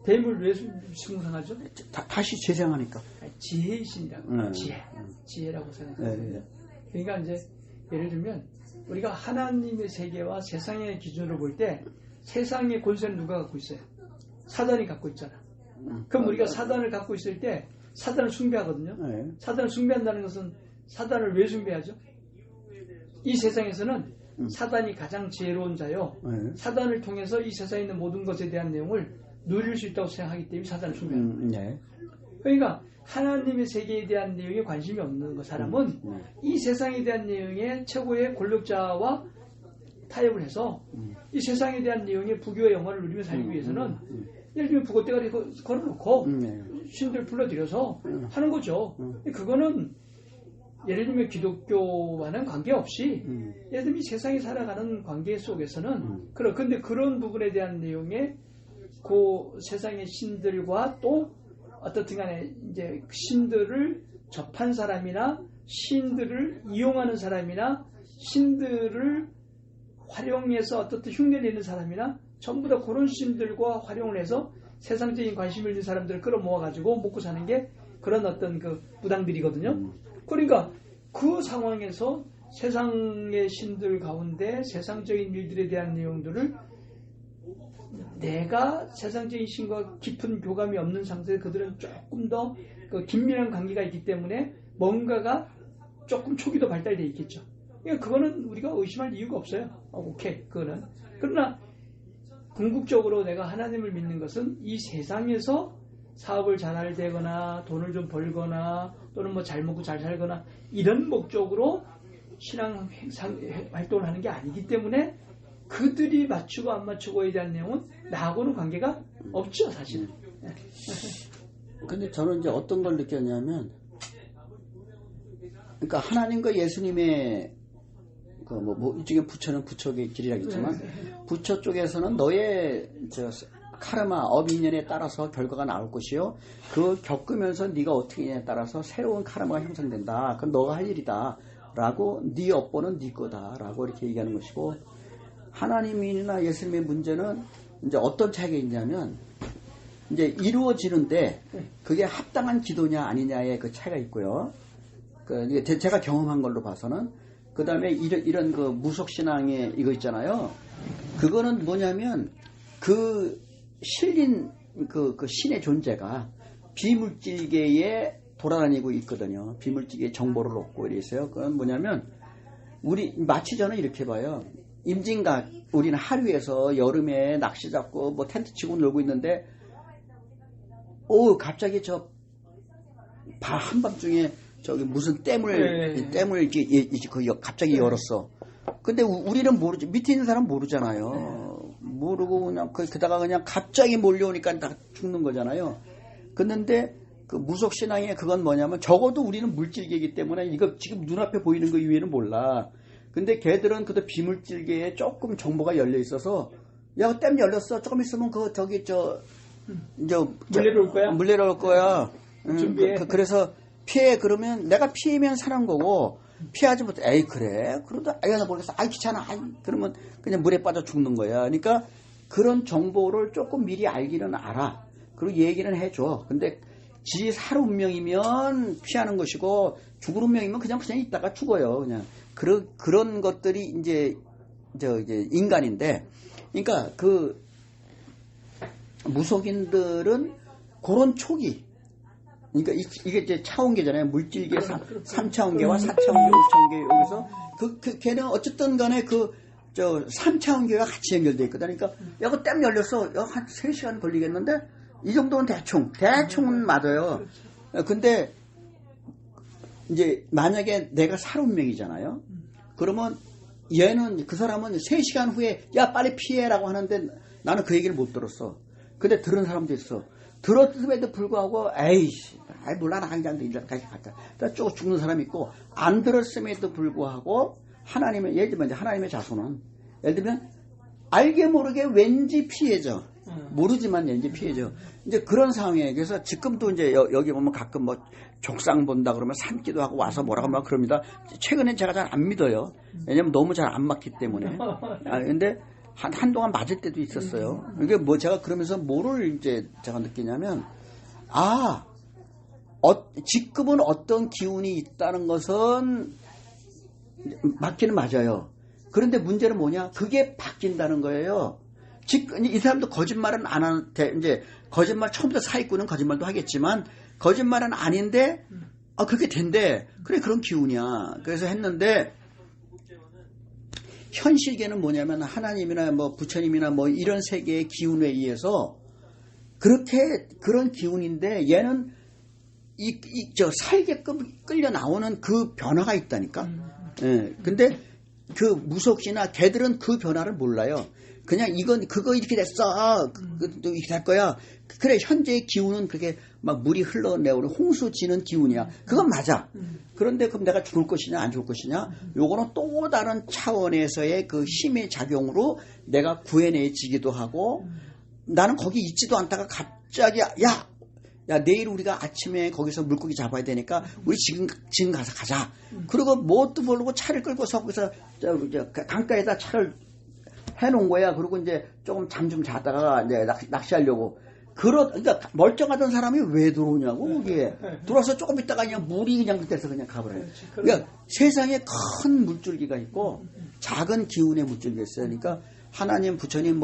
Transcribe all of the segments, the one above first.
뱀을 왜 숭상하죠? 다시 재생하니까. 지혜의 신이라고. 지혜라고 생각합니다. 그러니까 이제 예를 들면 우리가 하나님의 세계와 세상의 기준으로 볼 때 세상의 권세는 누가 갖고 있어요? 사단이 갖고 있잖아. 그럼 우리가 사단을 갖고 있을 때 사단을 숭배하거든요. 사단을 숭배한다는 것은 사단을 왜 숭배하죠? 이 세상에서는 사단이 가장 지혜로운 자요. 사단을 통해서 이 세상에 있는 모든 것에 대한 내용을 누릴 수 있다고 생각하기 때문에 사단을 숭배합니다. 그러니까 하나님의 세계에 대한 내용에 관심이 없는 사람은 이 세상에 대한 내용에 최고의 권력자와 타협을 해서 이 세상에 대한 내용의 부귀와 영화를 누리며 살기 위해서는 예를 들면 부고대가리 걸어놓고 신들 불러들여서 하는 거죠. 그거는 예를 들면 기독교와는 관계없이 예를 들면 이 세상에 살아가는 관계 속에서는 근데 그런 부분에 대한 내용에 그 세상의 신들과 또 어떻든 간에 이제 신들을 접한 사람이나 신들을 이용하는 사람이나 신들을 활용해서 어떻든 흉내내는 사람이나 전부 다 그런 신들과 활용을 해서 세상적인 관심을 있는 사람들을 끌어모아가지고 먹고 사는 게 그런 어떤 그 무당들이거든요. 그러니까 그 상황에서 세상의 신들 가운데 세상적인 일들에 대한 내용들을 내가 세상적인 신과 깊은 교감이 없는 상태에서 그들은 조금 더 그 긴밀한 관계가 있기 때문에 뭔가가 조금 초기도 발달되어 있겠죠. 그러니까 그거는 우리가 의심할 이유가 없어요. 오케이, 그거는. 그러나 궁극적으로 내가 하나님을 믿는 것은 이 세상에서 사업을 잘 되거나 돈을 좀 벌거나 또는 뭐 잘 먹고 잘 살거나 이런 목적으로 신앙 활동을 하는 게 아니기 때문에 그들이 맞추고 안 맞추고에 대한 내용은 나하고는 관계가 없죠, 사실은. 근데 저는 이제 어떤 걸 느꼈냐면, 그러니까 하나님과 예수님의 이쪽에 부처는 부처의 길이라겠지만, 부처 쪽에서는 너의 카르마, 업인연에 따라서 결과가 나올 것이요. 그걸 겪으면서 네가 어떻게 하냐에 따라서 새로운 카르마가 형성된다. 그건 너가 할 일이다. 라고, 네 업보는 네 거다. 라고 이렇게 얘기하는 것이고, 하나님이나 예수님의 문제는 이제 어떤 차이가 있냐면, 이제 이루어지는데 그게 합당한 기도냐 아니냐의 그 차이가 있고요. 제가 경험한 걸로 봐서는 그 다음에 이런 그 무속신앙의 이거 있잖아요. 그거는 뭐냐면 그 실린 그 신의 존재가 비물질계에 돌아다니고 있거든요. 비물질계 정보를 얻고 이래서요. 그건 뭐냐면 마치 저는 이렇게 봐요. 임진각 우리는 하루에서 여름에 낚시 잡고 뭐 텐트 치고 놀고 있는데 갑자기 한밤중에 저기 무슨 댐을 이렇게 갑자기 열었어. 근데 우리는 모르지. 밑에 있는 사람 모르잖아요. 모르고 그냥 그다가 그냥 갑자기 몰려오니까 다 죽는 거잖아요. 그런데 그 무속신앙의 그건 뭐냐면 적어도 우리는 물질계이기 때문에 이거 지금 눈앞에 보이는 거 이외에는 몰라. 근데 걔들은 그도 비물질계에 조금 정보가 열려 있어서 야, 댐 열렸어. 조금 있으면 물레로 올 거야. 준비해. 그래서 피해. 그러면 내가 피하면 사는 거고 피하지 못해. 에이 그래. 그러다 나 모르겠어. 귀찮아. 그러면 그냥 물에 빠져 죽는 거야. 그러니까 그런 정보를 조금 미리 알기는 알아. 그리고 얘기는 해줘. 근데 지 살 운명이면 피하는 것이고 죽을 운명이면 그냥 있다가 죽어요. 그냥 그런 것들이 이제 인간인데, 그러니까 그 무속인들은 그런 초기, 그러니까 이게 이제 차원계잖아요. 물질계 3차원계와 4차원계, 5차원계 여기서 걔는 어쨌든 간에 3차원계가 같이 연결되어 있거든. 그러니까 그 댐 열렸어. 한 3시간 걸리겠는데 이 정도는 대충은 맞아요. 근데 이제 만약에 내가 살 운명이잖아요. 그러면 얘는 그 사람은 3시간 후에 야 빨리 피해라고 하는데 나는 그 얘기를 못 들었어. 근데 들은 사람도 있어. 들었음에도 불구하고 몰라 나 그냥 일까지 갔다. 쭉 죽는 사람이 있고, 안 들었음에도 불구하고 예를 들면 하나님의 자손은 예를 들면 알게 모르게 왠지 피해져. 모르지만 왠지 피해져. 이제 그런 상황이에요. 그래서 지금도 이제 여기 보면 가끔 뭐 족상 본다 그러면 산기도 하고 와서 뭐라고 막 그럽니다. 최근엔 제가 잘 안 믿어요. 왜냐면 너무 잘 안 맞기 때문에. 근데 한동안 맞을 때도 있었어요. 이게 뭐 제가 그러면서 뭐를 이제 제가 느끼냐면, 직급은 어떤 기운이 있다는 것은 맞기는 맞아요. 그런데 문제는 뭐냐? 그게 바뀐다는 거예요. 이 사람도 거짓말은 안 하는데, 이제 거짓말 처음부터 사기꾼은 거짓말도 하겠지만, 거짓말은 아닌데, 그게 된대. 그래, 그런 기운이야. 그래서 했는데, 현실계는 뭐냐면 하나님이나 뭐 부처님이나 뭐 이런 세계의 기운에 의해서 그런 기운인데 얘는 저 살게 끌려 나오는 그 변화가 있다니까. 예. 근데 그 무속시나 걔들은 그 변화를 몰라요. 그냥 그거 이렇게 됐어. 또 이렇게 될 거야. 그래, 현재의 기운은 그렇게 막 물이 흘러내오는 홍수 지는 기운이야. 그건 맞아. 그런데 그럼 내가 죽을 것이냐 안 죽을 것이냐? 요거는 또 다른 차원에서의 그 힘의 작용으로 내가 구해내지기도 하고, 나는 거기 있지도 않다가 갑자기 야 내일 우리가 아침에 거기서 물고기 잡아야 되니까 우리 지금 가서 가자. 그리고 뭣도 모르고 차를 끌고서 거기서 강가에다 차를 해놓은 거야. 그리고 이제 조금 잠 좀 자다가 이제 낚시하려고. 그러니까 멀쩡하던 사람이 왜 들어오냐고, 거기에. 들어와서 조금 있다가 그냥 물이 그냥 그때서 그냥 가버려요. 그러니까 세상에 큰 물줄기가 있고 작은 기운의 물줄기가 있어요. 그러니까 하나님, 부처님,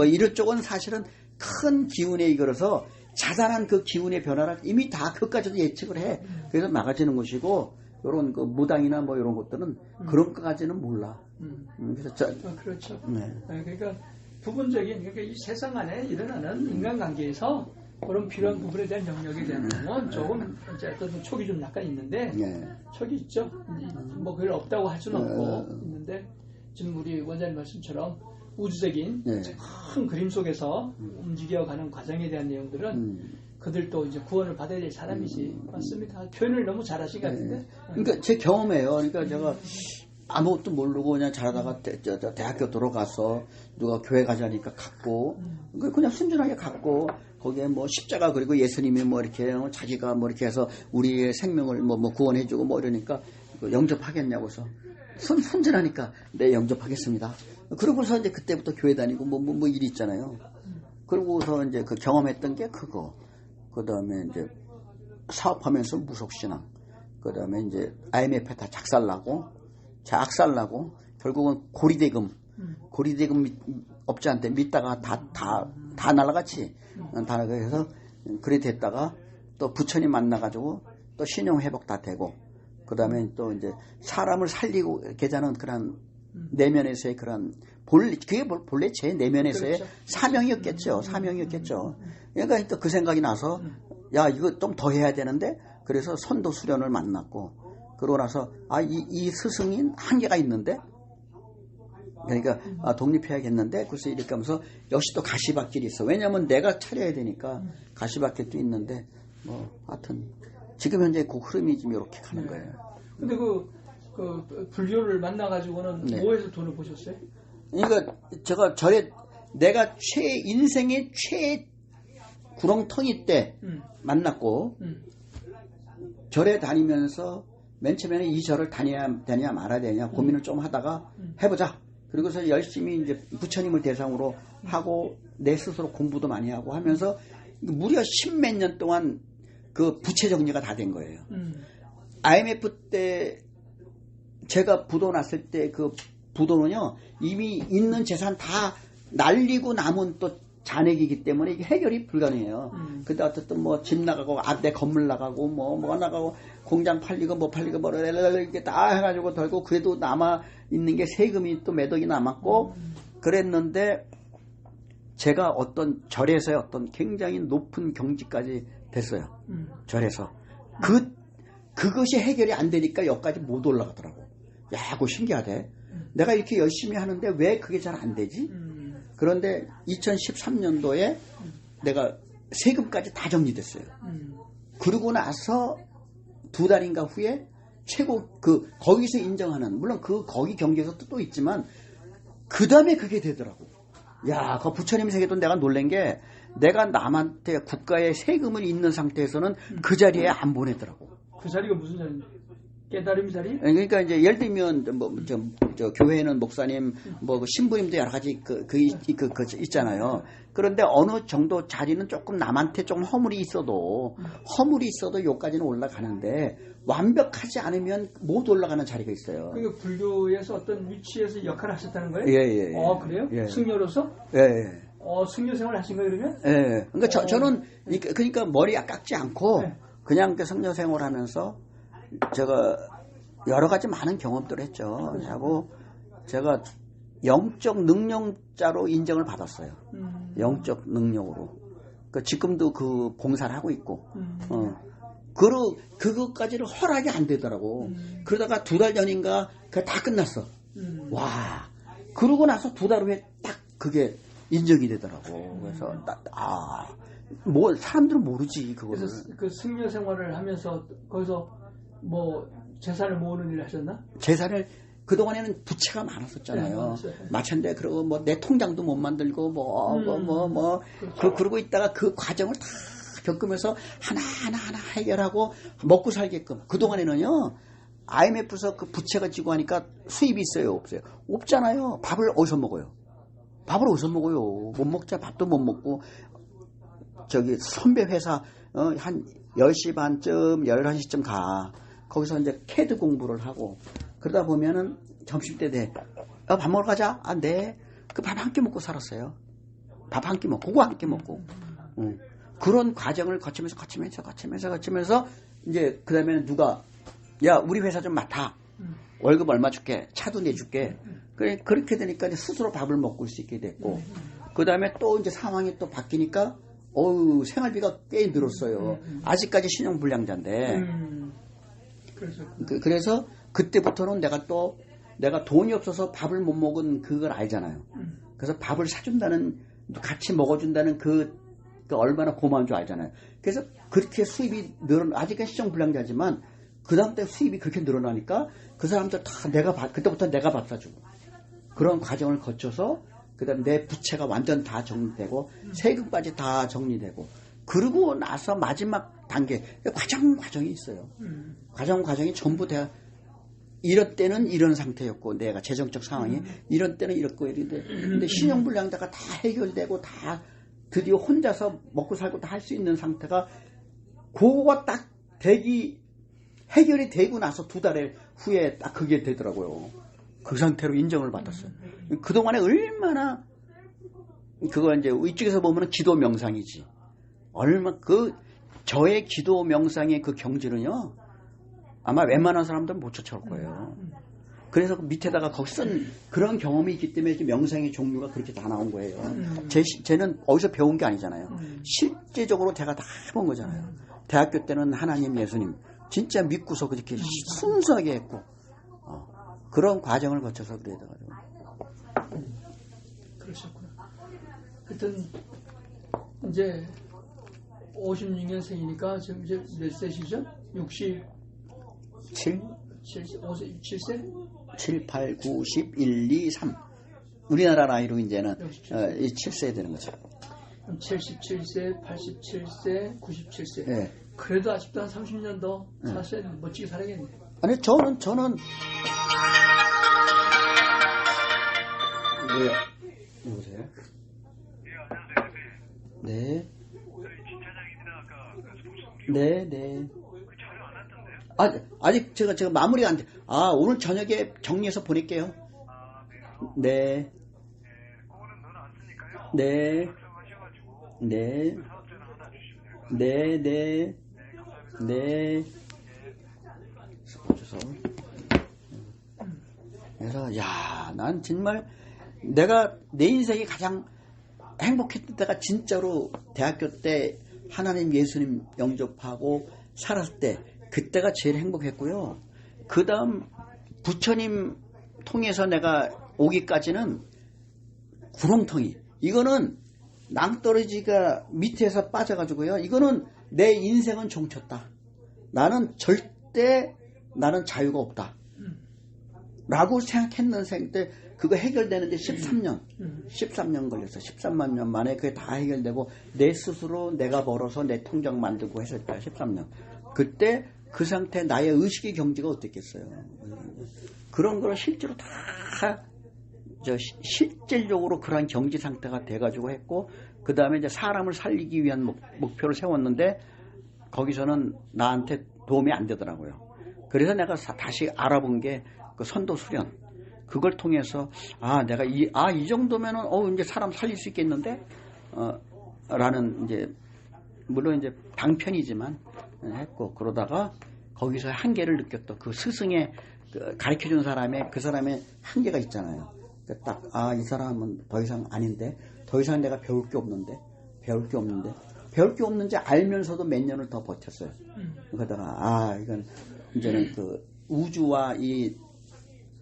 이런 쪽은 사실은 큰 기운에 이끌어서 자잘한 그 기운의 변화를 이미 다 그것까지도 예측을 해. 그래서 막아지는 것이고, 요런 그 무당이나 뭐 이런 것들은 그런 것까지는 몰라. 그래서 그렇죠. 네. 그러니까 부분적인, 그러니까 이 세상 안에 일어나는 인간관계에서 그런 필요한 부분에 대한 영역에 대한 부분은 조금 이제 어떤 촉이 좀 약간 있는데, 촉이 있죠. 뭐 그걸 없다고 할 수는 없고 있는데, 지금 우리 원장님 말씀처럼 우주적인 큰 그림 속에서 움직여가는 과정에 대한 내용들은 그들도 이제 구원을 받아야 될 사람이지. 맞습니다. 표현을 너무 잘하신 것 같은데. 그러니까 제 경험이에요. 그러니까 제가 아무것도 모르고 그냥 자라다가 대학교 들어가서 누가 교회 가자니까 갔고, 그냥 순전하게 갔고, 거기에 뭐 십자가 그리고 예수님이 뭐 이렇게 자기가 뭐 이렇게 해서 우리의 생명을 뭐 구원해주고 뭐 이러니까 영접하겠냐고 해서 순전하니까 네, 영접하겠습니다. 그러고서 이제 그때부터 교회 다니고 뭐 일이 있잖아요. 그러고서 이제 그 경험했던 게 그거. 그 다음에 이제 사업하면서 무속신앙. 그 다음에 이제 IMF에 다 작살나고 결국은 고리대금 업자한테 믿다가 다 날아갔지. 다 날아가서 그래 됐다가 또 부처님 만나가지고 또 신용 회복 다 되고, 그 다음에 또 이제 사람을 살리고 계자는 그런 내면에서의 그런 그게 본래 제 내면에서의 그렇죠. 사명이었겠죠. 그러니까 또 그 생각이 나서 야 이거 좀 더 해야 되는데, 그래서 선도 수련을 만났고, 그러고 나서 이 스승인 한계가 있는데, 그러니까 독립해야겠는데, 그래서 이렇게 하면서 역시 또 가시밭길이 있어. 왜냐하면 내가 차려야 되니까 가시밭길도 있는데, 뭐 하여튼 지금 현재 그 흐름이 지금 이렇게 가는 거예요. 근데 그 불교를 만나가지고는 뭐에서 돈을 보셨어요? 그러니까 제가 내가 인생의 최 구렁텅이 때 만났고, 절에 다니면서 맨 처음에는 이 절을 다녀야 말아야 되냐 고민을 좀 하다가 해보자. 그리고서 열심히 이제 부처님을 대상으로 하고 내 스스로 공부도 많이 하고 하면서 무려 10몇 년 동안 그 부채 정리가 다 된 거예요. IMF 때 제가 부도 났을 때 그 부도는요, 이미 있는 재산 다 날리고 남은 또 잔액이기 때문에 이게 해결이 불가능해요. 근데 어쨌든 뭐 집 나가고 내 건물 나가고 뭐 나가고 공장 팔리고 뭐 팔리고 뭐 이렇게 다 해가지고 덜고, 그래도 남아 있는 게 세금이 또 몇 억이 남았고 그랬는데, 제가 어떤 절에서의 어떤 굉장히 높은 경지까지 됐어요. 절에서 그것이 해결이 안 되니까 여기까지 못 올라가더라고. 야, 그거 신기하대. 내가 이렇게 열심히 하는데 왜 그게 잘 안 되지? 그런데 2013년도에 내가 세금까지 다 정리됐어요. 그러고 나서 2달인가 후에 최고 거기서 인정하는, 물론 거기 경계에서 또 있지만 그 다음에 그게 되더라고. 야, 그 부처님 세계도 내가 놀란 게, 내가 남한테 국가에 세금을 있는 상태에서는 그 자리에 안 보내더라고. 그 자리가 무슨 자리인데? 깨달음 자리? 그러니까 이제 예를 들면 저 교회에는 목사님 뭐 신부님도 여러 가지 그 있잖아요. 그런데 어느 정도 자리는 조금 남한테 좀 허물이 있어도 요까지는 올라가는데 완벽하지 않으면 못 올라가는 자리가 있어요. 그 불교에서 어떤 위치에서 역할을 하셨다는 거예요? 예. 그래요? 예. 승려로서? 예. 승려 생활 하신 거예요, 그러면? 예. 그러니까 저는 그러니까 머리 깎지 않고 네. 그냥 그 승려 생활하면서 제가 여러 가지 많은 경험들을 했죠. 하고 제가 영적 능력자로 인정을 받았어요. 영적 능력으로. 그 지금도 그 봉사를 하고 있고. 그것까지는 허락이 안 되더라고. 그러다가 2달 전인가 그게 다 끝났어. 와. 그러고 나서 2달 후에 딱 그게 인정이 되더라고. 그래서 뭐 사람들은 모르지 그거를. 그래서 그 승려 생활을 하면서 거기서 뭐 재산을 모으는 일을 하셨나? 재산을 그동안에는 부채가 많았었잖아요. 네, 마찬가지로 그러고 뭐 내 통장도 못 만들고 그러고 있다가 그 과정을 다 겪으면서 하나 해결하고 먹고 살게끔. 그동안에는요. IMF에서 그 부채가 지고 하니까 수입이 있어요, 없어요? 없잖아요. 밥을 어디서 먹어요? 못 먹자. 밥도 못 먹고 저기 선배 회사 한 10시 반쯤 11시쯤 가. 거기서 이제 캐드 공부를 하고 그러다 보면은 점심때 돼. 밥 먹으러 가자. 네. 그 밥 한 끼 먹고 살았어요. 밥 한 끼 먹고 그거 한 끼 먹고. 그런 과정을 거치면서 이제 그다음에는 누가 야 우리 회사 좀 맡아. 월급 얼마 줄게. 차도 내줄게. 그렇게 되니까 이제 스스로 밥을 먹을 수 있게 됐고 그다음에 또 이제 상황이 또 바뀌니까 생활비가 꽤 늘었어요. 아직까지 신용불량자인데 그래서 그때부터는 내가 돈이 없어서 밥을 못 먹은 그걸 알잖아요. 그래서 밥을 사준다는 같이 먹어준다는 그 얼마나 고마운 줄 알잖아요. 그래서 그렇게 수입이 아직까지 신용불량자지만 그 다음 때 수입이 그렇게 늘어나니까 그 사람들 다 그때부터 내가 밥 사주고 그런 과정을 거쳐서 그다음 내 부채가 완전 다 정리되고 세금까지 다 정리되고 그러고 나서 마지막 단계 과정이 있어요. 과정이 전부 다 이럴 때는 이런 상태였고 내가 재정적 상황이 이런 때는 이렇고 이런데 근데 신용불량자가 다 해결되고 다 드디어 혼자서 먹고 살고 다 할 수 있는 상태가 그거가 딱 해결이 되고 나서 2달 후에 딱 그게 되더라고요. 그 상태로 인정을 받았어요. 그동안에 얼마나 그거 이제 이쪽에서 보면 기도 명상이지. 저의 기도 명상의 그 경지는요. 아마 웬만한 사람들은 못 쫓아올 거예요. 그래서 그 밑에다가 거기 쓴 그런 경험이 있기 때문에 명상의 종류가 그렇게 다 나온 거예요. 쟤는 어디서 배운 게 아니잖아요. 실제적으로 제가 다 해본 거잖아요. 대학교 때는 하나님, 예수님 진짜 믿고서 그렇게 순수하게 했고 그런 과정을 거쳐서 그래야 돼가지고. 그러셨구나. 하여튼 이제 56년생이니까 지금 이제 몇 세시죠? 67? 7세? 7, 8, 9, 10, 1, 2, 3. 우리나라 나이로 이제는 7세 되는 거죠. 77세, 87세, 97세. 네. 그래도 아직도 한 30년 더 사실 멋지게 살아야겠네. 아니 저는 뭐야? 누구세요? 예, 안녕하세요. 네. 저희 진차장입니다. 아까 그 스포츠 네. 그 촬영 안 했던데요? 아직 제가 마무리가 안 돼. 오늘 저녁에 정리해서 보낼게요. 아, 네요? 네. 예, 그거는 너는 안 쓰니까요. 네. 작성하셔가지고 네. 그 사업자는 하나 주시면 돼요. 네. 네, 감사합니다. 네. 스포츠서. 그래서 난 정말 내가 내 인생이 가장 행복했던 때가 진짜로 대학교 때 하나님 예수님 영접하고 살았을 때 그때가 제일 행복했고요. 그 다음 부처님 통해서 내가 오기까지는 구렁텅이 이거는 낭떠러지가 밑에서 빠져가지고요. 이거는 내 인생은 종쳤다. 나는 절대 나는 자유가 없다. 라고 생각했는 생 때 그거 해결되는데 13년 걸렸어. 13만 년 만에 그게 다 해결되고 내 스스로 내가 벌어서 내 통장 만들고 했을 때야 13년. 그때 그 상태 나의 의식의 경지가 어땠겠어요. 그런 걸 실제로 다 실질적으로 그러한 경지 상태가 돼가지고 했고, 그 다음에 이제 사람을 살리기 위한 목표를 세웠는데 거기서는 나한테 도움이 안 되더라고요. 그래서 내가 다시 알아본 게 그 선도 수련. 그걸 통해서 내가 이 정도면은 이제 사람 살릴 수 있겠는데 라는 이제 물론 이제 방편이지만 했고, 그러다가 거기서 한계를 느꼈던 그 스승의 가르쳐준 사람의 그 사람의 한계가 있잖아요. 딱 이 사람은 더 이상 아닌데, 더 이상 내가 배울 게 없는지 알면서도 몇 년을 더 버텼어요. 그러다가 이건 이제는 그 우주와 이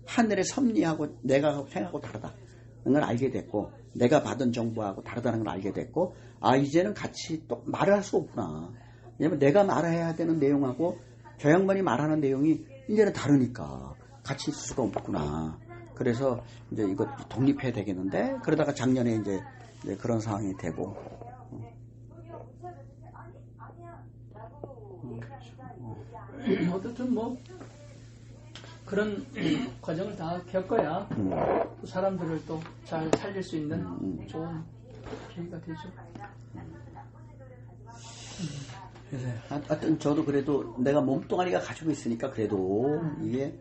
하늘의 섭리하고 내가 생각하고 다르다는 걸 알게 됐고, 내가 받은 정보하고 다르다는 걸 알게 됐고, 이제는 같이 또 말을 할 수 없구나. 왜냐면 내가 말해야 되는 내용하고 저 양반이 말하는 내용이 이제는 다르니까 같이 있을 수가 없구나. 그래서 이제 이거 독립해야 되겠는데, 그러다가 작년에 이제 그런 상황이 되고. 어쨌든 뭐 그런 과정을 다 겪어야 또 사람들을 또 잘 살릴 수 있는 좋은 계기가 되죠. 그래서 하여튼 저도 그래도 내가 몸뚱아리가 가지고 있으니까 그래도 이게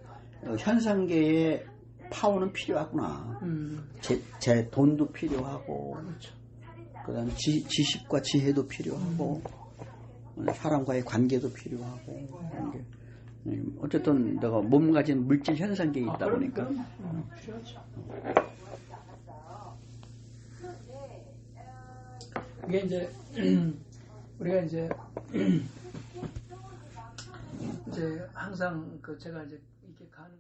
현상계의 파워는 필요하구나. 제 돈도 필요하고, 그렇죠. 그다음에 지식과 지혜도 필요하고, 사람과의 관계도 필요하고, 이런 게. 어쨌든 내가 몸 가진 물질 현상계에 있다 보니까. 필요하죠. 이게 이제 우리가 이제 항상 제가 이제 이렇게 가는